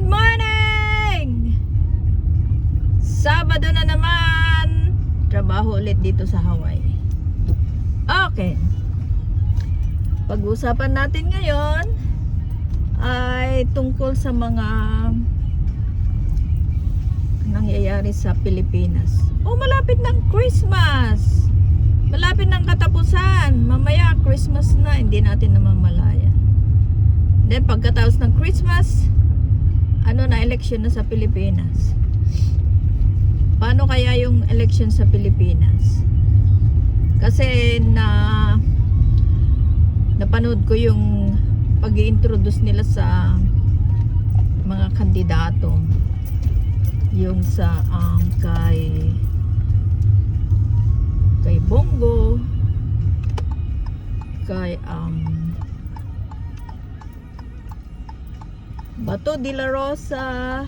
Good morning! Sabado na naman. Trabaho ulit dito sa Hawaii. Okay. Pag-usapan natin ngayon ay tungkol sa mga nangyayari sa Pilipinas. Malapit ng Christmas. Malapit ng katapusan. Mamaya Christmas na, hindi natin namamalayan. Then pagkatapos ng Christmas, election na sa Pilipinas. Paano kaya yung election sa Pilipinas? Kasi napanood ko yung pag-i-introduce nila sa mga kandidato. Yung sa kay Bongo, kay Bato de la Rosa.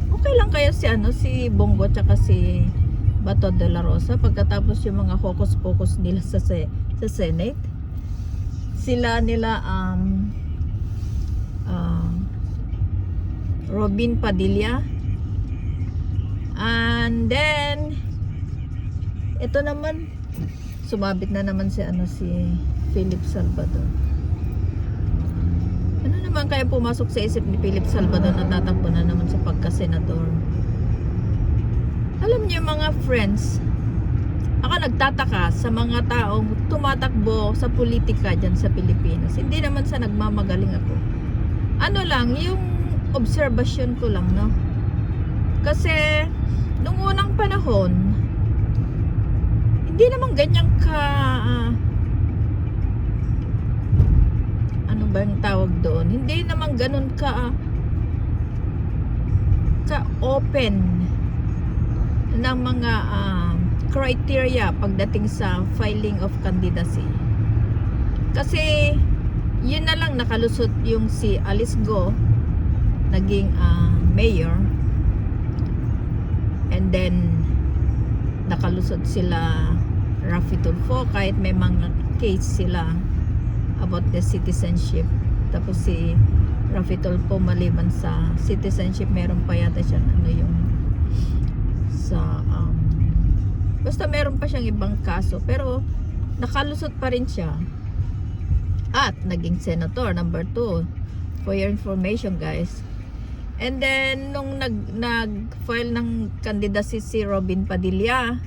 Okay lang kaya si Bongo tsaka si Bato de la Rosa pagkatapos yung mga hocus-pocus nila sa Senate? Sila nila Robin Padilla, and then ito naman sumabit na naman si Philip Salvador. Ano naman kaya pumasok sa isip ni Philip Salvador na tatakbo na naman sa pagka-senador? Alam niyo mga friends, ako nagtataka sa mga taong tumatakbo sa politika dyan sa Pilipinas. Hindi naman sa nagmamagaling ako. Ano lang, yung obserbasyon ko lang, no? Kasi nung unang panahon, hindi naman ganyan ano ba yung tawag doon? Hindi naman ganun ka open ng mga criteria pagdating sa filing of candidacy. Kasi yun na lang nakalusot yung si Alice Go naging mayor, and then nakalusot sila Raffy Tulfo kahit may mga case sila about the citizenship. Tapos si Raffy Tulfo maliban sa citizenship meron pa yata siya basta meron pa siyang ibang kaso, pero nakalusot pa rin siya at naging senator number 2 for your information, guys. And then nung nag-file ng candidacy si Robin Padilla,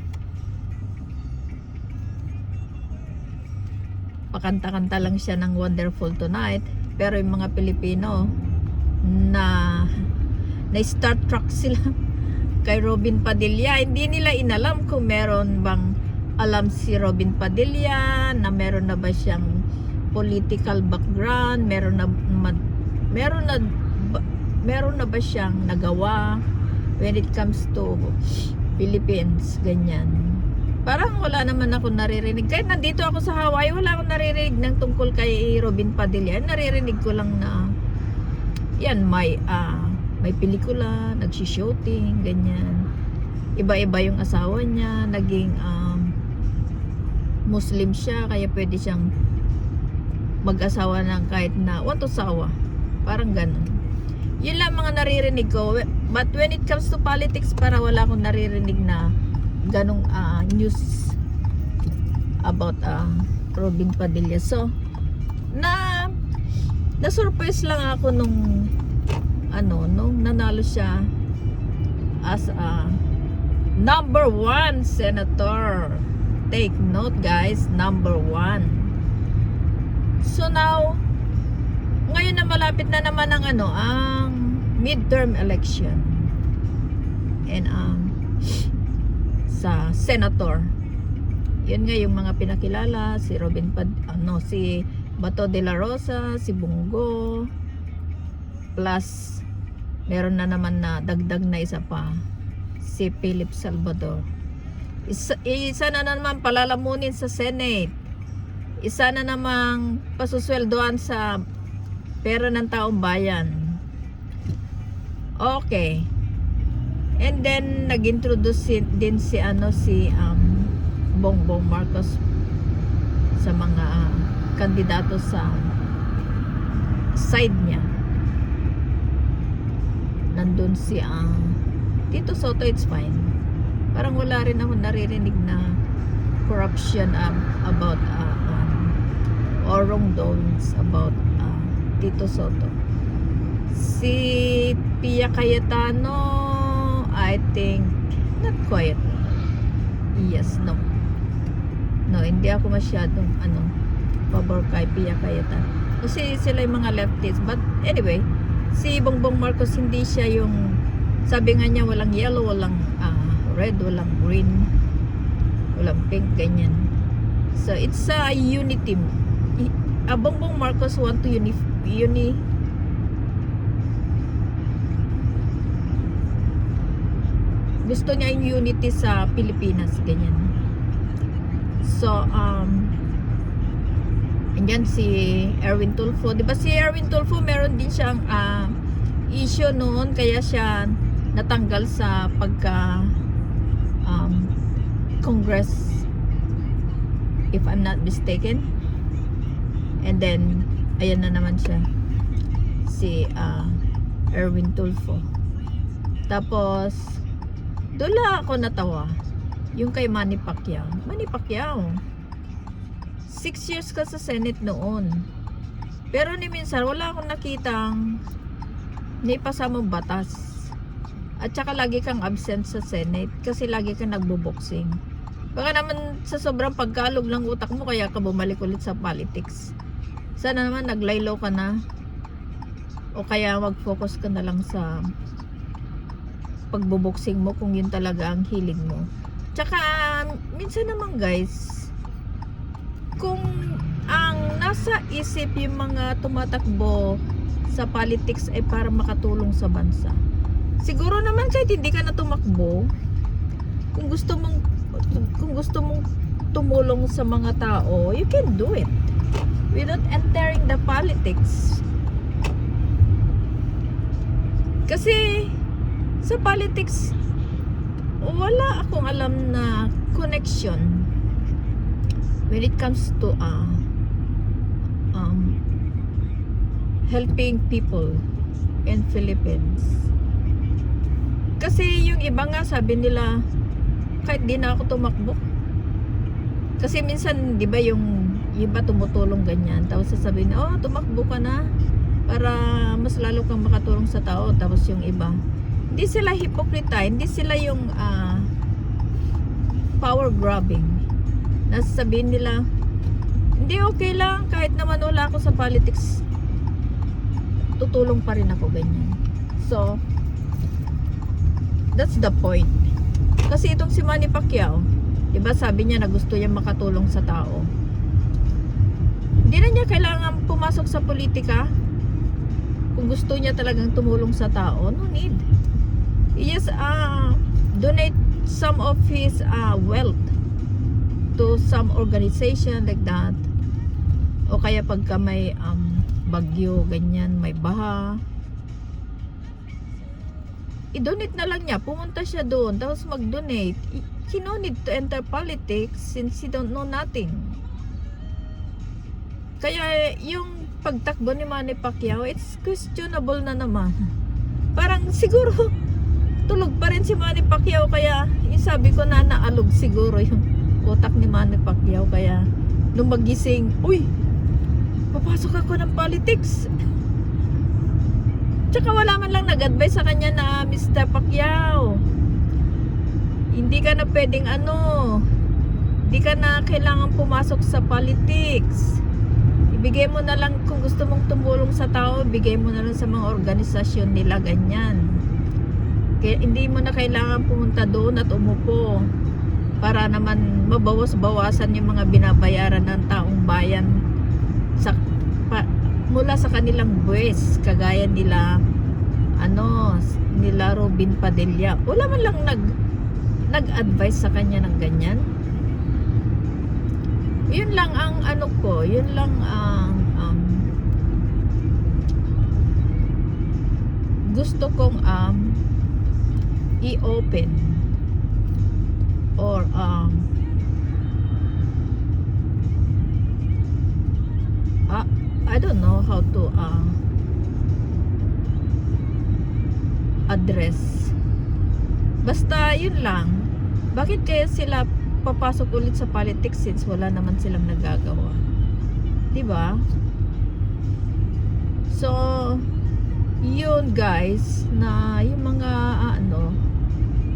pakanta-kanta lang siya ng Wonderful Tonight, pero yung mga Pilipino na Star Trek sila kay Robin Padilla. Hindi nila inalam kung meron bang alam si Robin Padilla na meron na ba siyang political background, meron na ba siyang nagawa when it comes to Philippines, ganyan. Parang wala naman ako naririnig. Kahit nandito ako sa Hawaii, wala akong naririnig ng tungkol kay Robin Padilla. Naririnig ko lang na yan, may pelikula, nagsi-shooting, ganyan. Iba-iba yung asawa niya, naging Muslim siya, kaya pwede siyang mag-asawa ng kahit na watosawa. Parang ganun. Yun lang mga naririnig ko. But when it comes to politics, para wala akong naririnig na ganong news about Robin Padilla. So, na-surprise lang ako nung nanalo siya as number 1 senator. Take note, guys, number 1. So now, ngayon na malapit na naman ang midterm election and sa senator. Yun nga yung mga pinakilala, si si Bato de la Rosa, si Bongo, plus meron na naman na dagdag na isa pa, si Philip Salvador. Isa na naman palalamunin sa Senate. Isa na namang pasusweldoan sa pera ng taong bayan. Okay. And then nag-introduce din si Bongbong Marcos sa mga kandidato sa side niya. Nandun si Tito Soto, it's fine. Parang wala rin ako naririnig na corruption about or wrongdoings about Tito Soto. Si Pia Cayetano, I think not quite. Yes, no, hindi ako masyadong pabor kay Pia Cayetano kasi sila yung mga leftists. But anyway, si Bongbong Marcos, hindi siya yung, sabi nga niya, walang yellow, walang red, walang green, walang pink, ganyan. So it's a unity. Bongbong Marcos want to gusto niya yung unity sa Pilipinas, ganyan. So andyan si Erwin Tulfo, di ba si Erwin Tulfo meron din siyang issue noon, kaya siya natanggal sa pagka Congress, if I'm not mistaken. And then ayan na naman siya, si Erwin Tulfo. Tapos doon lang ako natawa yung kay Manny Pacquiao. 6 years ka sa Senate noon, pero ni minsan wala akong nakitang naipasamang batas. At saka lagi kang absent sa Senate kasi lagi kang nagbo-boxing. Baka naman sa sobrang pagkalog ng utak mo kaya ka bumalik ulit sa politics. Sana naman naglaylo ka na, o kaya mag-focus ka na lang sa pagbo-boxing mo kung yun talaga ang hilig mo. Tsaka minsan naman guys, kung ang nasa isip yung mga tumatakbo sa politics ay para makatulong sa bansa, siguro naman kahit hindi ka na tumakbo, kung gusto mong tumulong sa mga tao, you can do it without entering the politics. Kasi sa politics wala akong alam na connection when it comes to helping people in Philippines. Kasi yung iba nga sabi nila kahit di na ako tumakbo, kasi minsan di ba yung iba tumutulong ganyan, tapos sasabihin tumakbo ka na para mas lalo kang makatulong sa tao. Tapos yung iba, hindi sila hipokrita, hindi sila yung power grabbing. Nasasabihin nila, hindi, okay lang, kahit naman wala ako sa politics, tutulong pa rin ako, ganyan. So that's the point. Kasi itong si Manny Pacquiao, diba sabi niya na gusto niya makatulong sa tao. Hindi na niya kailangan pumasok sa politika. Kung gusto niya talagang tumulong sa tao, no need. He just donate some of his wealth to some organization like that. O kaya pagka may bagyo, ganyan, may baha, i-donate na lang niya, pumunta siya doon, tapos mag-donate. He no need to enter politics since he don't know nothing. Kaya yung pagtakbo ni Manny Pacquiao, it's questionable na naman. Parang siguro tulog pa rin si Manny Pacquiao, kaya yung sabi ko na naalog siguro yung utak ni Manny Pacquiao, kaya nung magising, uy, papasok ako ng politics. Tsaka wala man lang nag-advise sa kanya na, Mr. Pacquiao, hindi ka na pwedeng hindi ka na kailangan pumasok sa politics. Ibigay mo na lang, kung gusto mong tumulong sa tao, bigay mo na lang sa mga organisasyon nila, ganyan. Kaya hindi mo na kailangan pumunta doon at umupo para naman mabawas-bawasan yung mga binabayaran ng taong bayan mula sa kanilang buwis, kagaya nila nila Robin Padilla. Wala man lang nag-advise sa kanya ng ganyan. Yun lang ang yun lang ang gusto kong i-open or I don't know how to address. Basta yun lang. Bakit kaya sila papasok ulit sa politics since wala naman silang nagagawa? 'Di ba? So, yun guys, na yung mga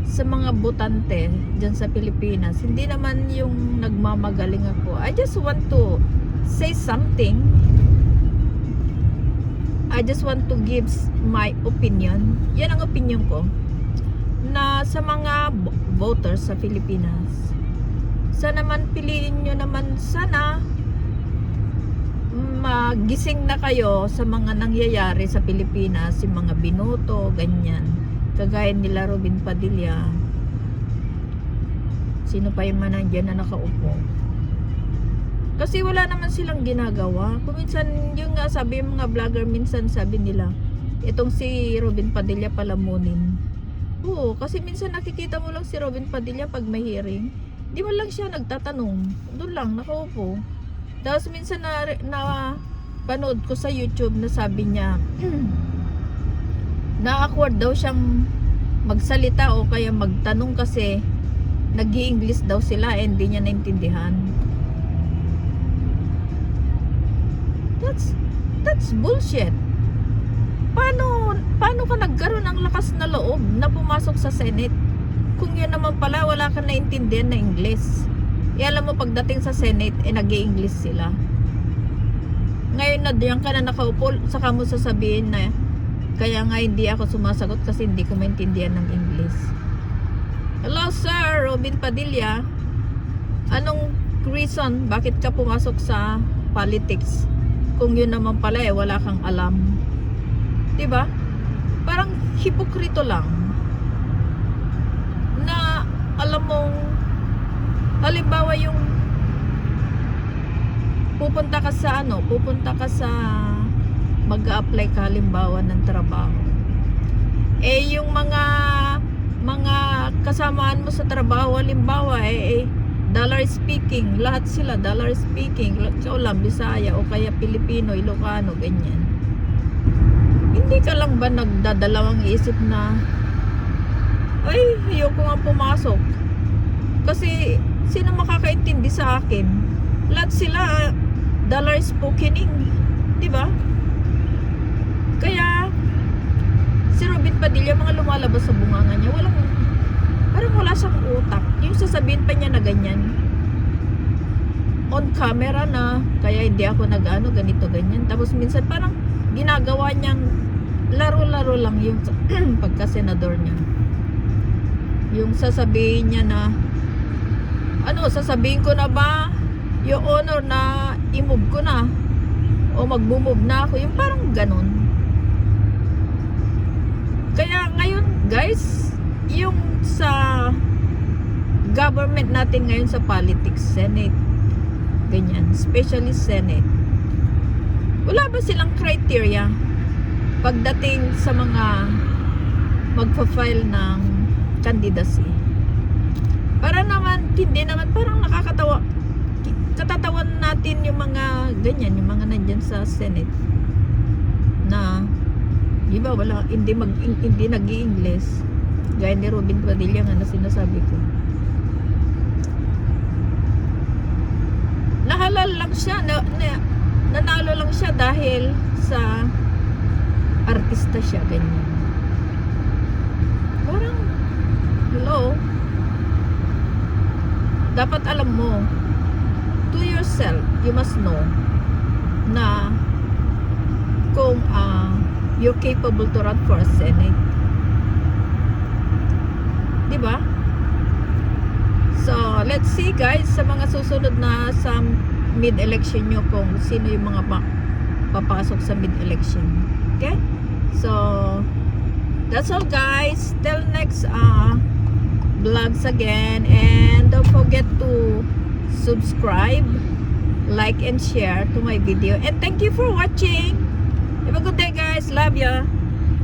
sa mga botante dyan sa Pilipinas, hindi naman yung nagmamagaling ako. I just want to say something. I just want to give my opinion. Yan ang opinion ko. Na sa mga voters sa Pilipinas, sana naman piliin nyo naman, sana magising na kayo sa mga nangyayari sa Pilipinas, yung mga binoto, ganyan. Kagaya nila Robin Padilla. Sino pa yung nandiyan na nakaupo? Kasi wala naman silang ginagawa. Kung minsan, yung nga sabi yung mga vlogger, minsan sabi nila, itong si Robin Padilla palamunin. Oo, kasi minsan nakikita mo lang si Robin Padilla pag may hearing. Di mo lang siya nagtatanong. Doon lang, nakaupo. Tapos minsan na panood ko sa YouTube na sabi niya, na-awkward daw siyang magsalita o kaya magtanong kasi nag-i-English daw sila and hindi niya naintindihan. That's bullshit. Paano ka nagkaroon ng lakas na loob na pumasok sa Senate kung yun naman pala wala ka naintindihan na English? Alam mo, pagdating sa Senate nag-i-English sila. Ngayon na diyan ka na nakaupo, saka mo sasabihin na kaya nga hindi ako sumasagot kasi hindi ko maintindihan ng English. Hello sir, Robin Padilla. Anong reason bakit ka pumasok sa politics kung yun naman pala wala kang alam? 'Di ba? Parang hipokrito lang. Na alam mong halimbawa yung pupunta ka sa mag-a-apply ka halimbawa ng trabaho. Yung mga kasamaan mo sa trabaho halimbawa dollar speaking, lahat sila dollar speaking, ikaw lang Bisaya o kaya Pilipino, Ilocano, ganyan. Hindi ka lang ba nagdadalawang isip na ay, ayoko nga pumasok kasi sino makakaintindi sa akin? Lahat sila dollar speaking, di ba? Kaya si Robin Padilla, mga lumalabas sa bunganga niya, parang wala siyang utak. Yung sasabihin pa niya na ganyan on camera na, kaya hindi ako ganito ganyan. Tapos minsan parang ginagawa niyang laro-laro lang yung pagka-senador niya. Yung sasabihin niya na sasabihin ko na ba yung honor na i-move ko na o mag-move na ako, yung parang ganun. Kaya ngayon guys, yung sa government natin ngayon sa politics, Senate, ganyan, especially Senate, wala ba silang criteria pagdating sa mga magpa-file ng candidacy? Para naman, hindi naman, parang nakakatawa, katatawan natin yung mga ganyan, yung mga nandyan sa Senate na di ba hindi nag-i-English gaya ni Robin Padilla nga na sinasabi ko. Nahalal lang siya, nanalo lang siya dahil sa artista siya, ganyan. Parang hello, dapat alam mo, to yourself, you must know na kung you're capable to run for a Senate. Diba? So, let's see guys sa mga susunod na sa mid-election nyo kung sino yung mga papasok sa mid-election. Okay? So, that's all guys. Till next vlogs again. And don't forget to subscribe, like, and share to my video. And thank you for watching. Have a good day guys. Love ya.